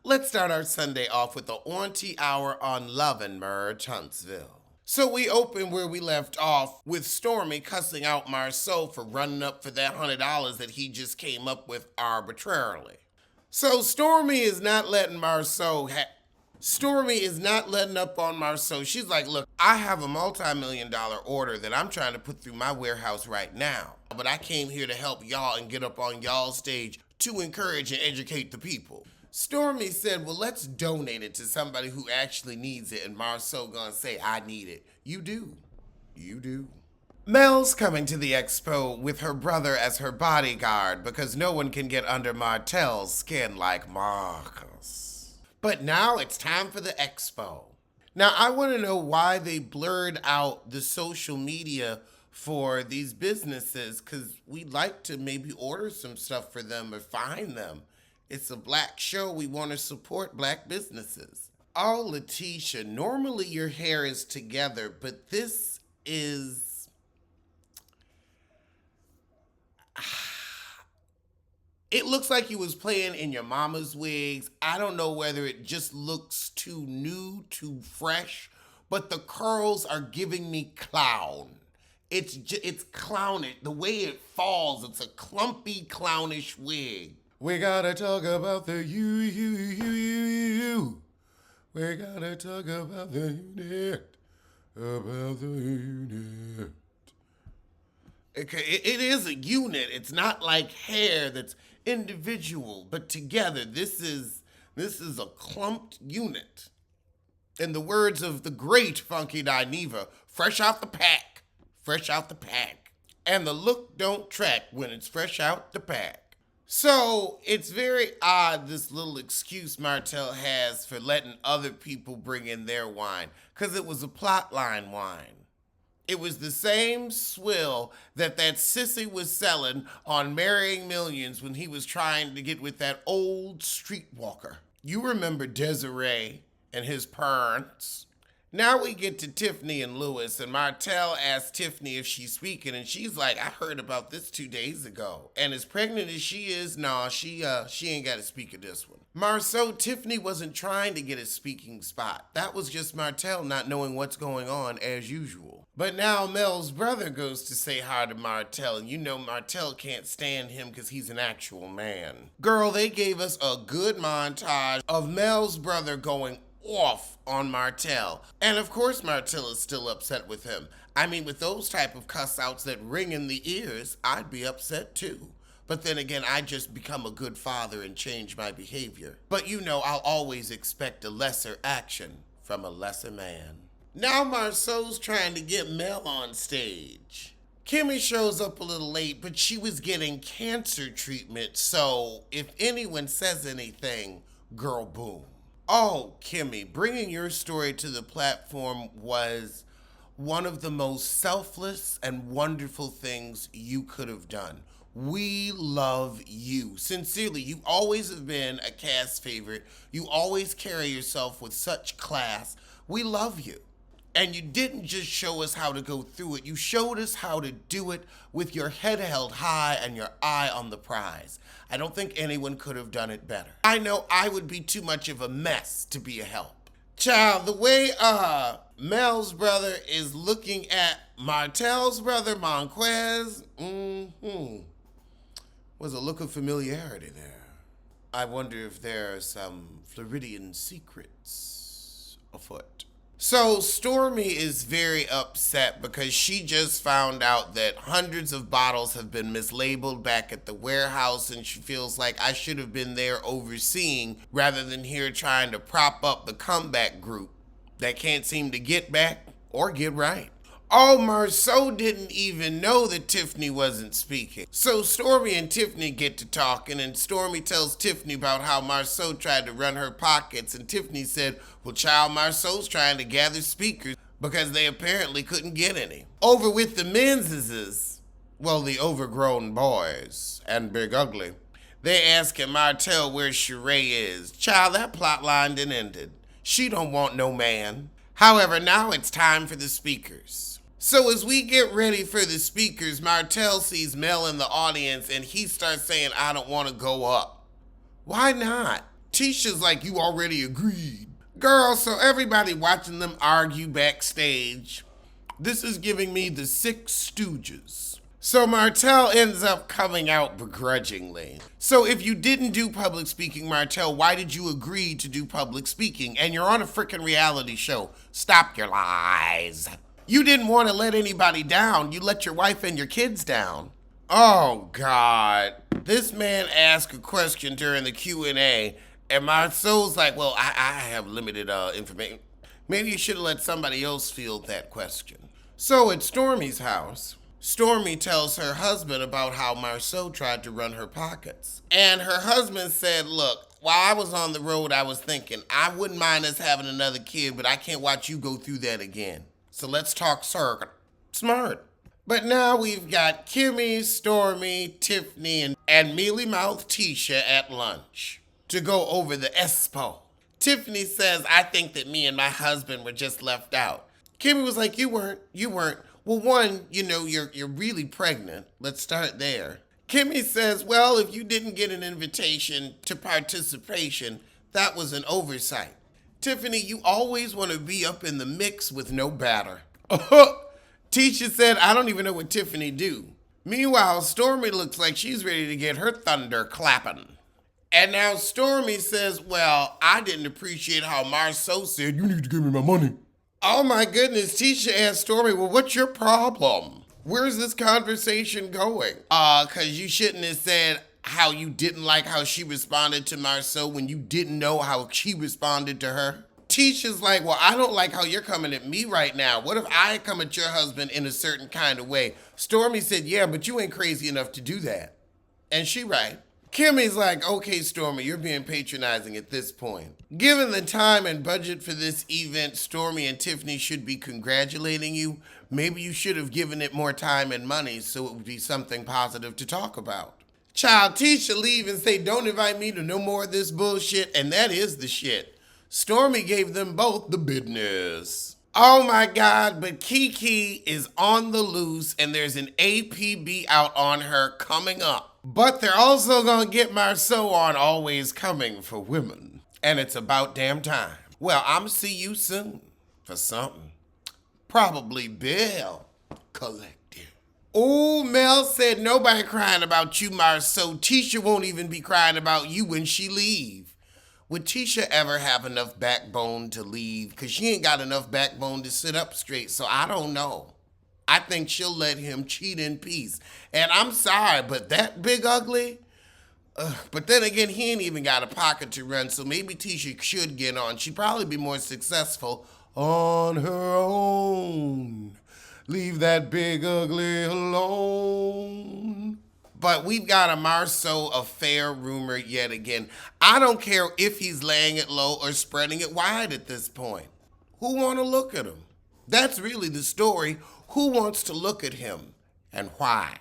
Let's start our Sunday off with the Auntie Hour on Love and Merge Huntsville. So we open where we left off with Stormy cussing out Marceau for running up for that $100 that he just came up with arbitrarily. So Stormy is not letting up on Marceau. She's like, look, I have a multi-million-dollar order that I'm trying to put through my warehouse right now. But I came here to help y'all and get up on y'all's stage to encourage and educate the people. Stormy said, well, let's donate it to somebody who actually needs it. And Marceau gonna say, I need it. You do. You do. Mel's coming to the Expo with her brother as her bodyguard because no one can get under Martel's skin like Marcus. But now it's time for the Expo. Now, I want to know why they blurred out the social media for these businesses, because we'd like to maybe order some stuff for them or find them. It's a black show. We want to support black businesses. Oh, Letitia, normally your hair is together, but this is... It looks like you was playing in your mama's wigs. I don't know whether it just looks too new, too fresh, but the curls are giving me clown. It's clownish. The way it falls, it's a clumpy, clownish wig. We gotta talk about the you. We gotta talk about the unit. Okay, it is a unit. It's not like hair that's individual, but together. This is a clumped unit. In the words of the great Funky Dineva, fresh out the pack. Fresh out the pack. And the look don't track when it's fresh out the pack. So it's very odd, this little excuse Martel has for letting other people bring in their wine, because it was a plotline wine. It was the same swill that sissy was selling on Marrying Millions when he was trying to get with that old streetwalker. You remember Desiree and his parents. Now we get to Tiffany and Lewis, and Martel asked Tiffany if she's speaking, and she's like, I heard about this 2 days ago. And as pregnant as she is, nah, she ain't got to speak of this one. Marceau, Tiffany wasn't trying to get a speaking spot. That was just Martel not knowing what's going on as usual. But now Mel's brother goes to say hi to Martel, and you know Martel can't stand him because he's an actual man. Girl, they gave us a good montage of Mel's brother going off on Martel. And of course Martel is still upset with him. I mean, with those type of cuss outs that ring in the ears, I'd be upset too. But then again, I just become a good father and change my behavior. But you know, I'll always expect a lesser action from a lesser man. Now Marceau's trying to get Mel on stage. Kimmy shows up a little late, but she was getting cancer treatment, so if anyone says anything, girl, boom. Oh, Kimmy, bringing your story to the platform was one of the most selfless and wonderful things you could have done. We love you. Sincerely, you always have been a cast favorite. You always carry yourself with such class. We love you. And you didn't just show us how to go through it. You showed us how to do it with your head held high and your eye on the prize. I don't think anyone could have done it better. I know I would be too much of a mess to be a help. Child, the way Mel's brother is looking at Martel's brother, Monquez, was a look of familiarity there. I wonder if there are some Floridian secrets afoot. So Stormy is very upset because she just found out that hundreds of bottles have been mislabeled back at the warehouse, and she feels like I should have been there overseeing rather than here trying to prop up the comeback group that can't seem to get back or get right. Oh, Marceau didn't even know that Tiffany wasn't speaking. So Stormy and Tiffany get to talking, and Stormy tells Tiffany about how Marceau tried to run her pockets, and Tiffany said, well, child, Marceau's trying to gather speakers because they apparently couldn't get any. Over with the menses, well, the overgrown boys and Big Ugly, they asking Martel where Sheree is. Child, that plot line done ended. She don't want no man. However, now it's time for the speakers. So as we get ready for the speakers, Martel sees Mel in the audience and he starts saying, I don't want to go up. Why not? Tisha's like, you already agreed. Girl, so everybody watching them argue backstage. This is giving me the Six Stooges. So Martell ends up coming out begrudgingly. So if you didn't do public speaking, Martell, why did you agree to do public speaking? And you're on a freaking reality show. Stop your lies. You didn't want to let anybody down. You let your wife and your kids down. Oh, God. This man asked a question during the Q&A, and Marceau's like, well, I have limited information. Maybe you should have let somebody else field that question. So at Stormy's house, Stormy tells her husband about how Marceau tried to run her pockets. And her husband said, look, while I was on the road, I was thinking, I wouldn't mind us having another kid, but I can't watch you go through that again. So let's talk circuit. Smart. But now we've got Kimmy, Stormy, Tiffany, and mealy mouth Tisha at lunch to go over the Expo. Tiffany says, I think that me and my husband were just left out. Kimmy was like, you weren't. Well, one, you're really pregnant. Let's start there. Kimmy says, well, if you didn't get an invitation to participation, that was an oversight. Tiffany, you always want to be up in the mix with no batter. Tisha said, I don't even know what Tiffany do. Meanwhile, Stormy looks like she's ready to get her thunder clapping. And now Stormy says, well, I didn't appreciate how Marceau said, you need to give me my money. Oh my goodness, Tisha asked Stormy, well, what's your problem? Where's this conversation going? Cause you shouldn't have said how you didn't like how she responded to Marceau when you didn't know how she responded to her. Tisha's like, well, I don't like how you're coming at me right now. What if I come at your husband in a certain kind of way? Stormy said, yeah, but you ain't crazy enough to do that. And she right. Kimmy's like, okay, Stormy, you're being patronizing at this point. Given the time and budget for this event, Stormy and Tiffany should be congratulating you. Maybe you should have given it more time and money so it would be something positive to talk about. Child, Tisha leave and say, don't invite me to no more of this bullshit, and that is the shit. Stormy gave them both the business. Oh my God, but Kiki is on the loose and there's an APB out on her coming up. But they're also gonna get Marceau on Always Coming for Women. And it's about damn time. Well, I'm see you soon for something. Probably Bill Collective. Oh, Mel said nobody crying about you, Marceau. Tisha won't even be crying about you when she leave. Would Tisha ever have enough backbone to leave? Because she ain't got enough backbone to sit up straight, so I don't know. I think she'll let him cheat in peace. And I'm sorry, but that big ugly, but then again, he ain't even got a pocket to run, so maybe Tisha should get on. She'd probably be more successful on her own. Leave that big ugly alone. But we've got a Marceau affair rumor yet again. I don't care if he's laying it low or spreading it wide at this point. Who want to look at him? That's really the story. Who wants to look at him and why?